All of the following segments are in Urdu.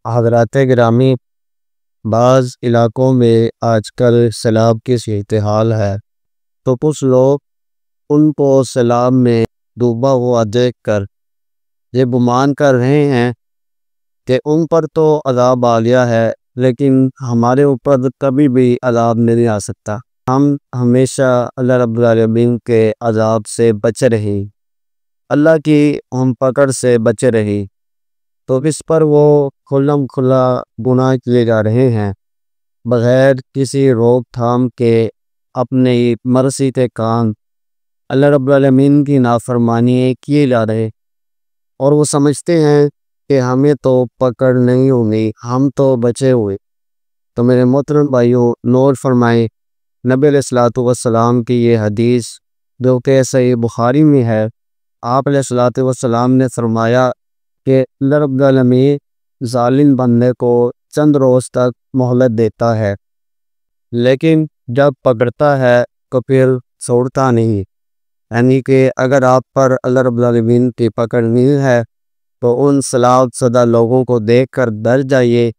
حضرات گرامی، بعض علاقوں میں آج کل سیلاب کی صورتحال ہے، تو کچھ لوگ ان کو سیلاب میں ڈوبا ہوا دیکھ کر یہ گمان کر رہے ہیں کہ ان پر تو عذاب آ گیا ہے، لیکن ہمارے اوپر کبھی بھی عذاب نہیں آ سکتا۔ ہم ہمیشہ اللہ رب العالمین کے عذاب سے بچے رہیں، اللہ کی ہم پکڑ سے بچے رہیں، تو اس پر وہ کھلم کھلا گناہ کیے جا رہے ہیں، بغیر کسی روک تھام کے اپنی مرضی کے کام اللہ رب العالمین کی نافرمانی کیے جا رہے، اور وہ سمجھتے ہیں کہ ہمیں تو پکڑ نہیں ہوگی، ہم تو بچے ہوئے۔ تو میرے محترم بھائیوں، نوٹ فرمائیں، نبی علیہ الصلوۃ والسلام کی یہ حدیث جو کہ صحیح بخاری میں ہے، آپ علیہ الصلوۃ والسلام نے فرمایا کہ اللہ رب العالمین ظالم بندے کو چند روز تک مہلت دیتا ہے، لیکن جب پکڑتا ہے تو پھر چھوڑتا نہیں۔ یعنی کہ اگر آپ پر اللہ رب العالمین کی پکڑ نہیں ہے تو ان سیلاب زدہ لوگوں کو دیکھ کر ڈر جائیے،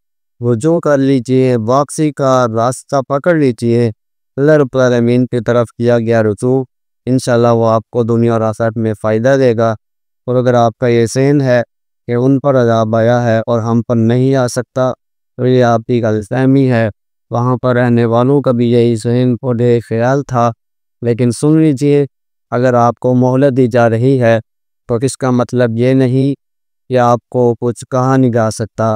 رجوع کر لیجئے، واپسی کا راستہ پکڑ لیجئے۔ اللہ رب العالمین کی طرف کیا گیا رجوع انشاءاللہ وہ آپ کو دنیا اور آخرت میں فائدہ دے گا۔ اور اگر آپ کا یہ ذہن ہے کہ ان پر عذاب آیا ہے اور ہم پر نہیں آ سکتا، تو یہ آپ کی غلط فہمی ہے، وہاں پر رہنے والوں کا بھی یہی ذہن اور یہ خیال تھا۔ لیکن سن لیجئے، اگر آپ کو مہلت دی جا رہی ہے تو اس کا مطلب یہ نہیں کہ آپ کو کچھ کہا نہیں جا سکتا۔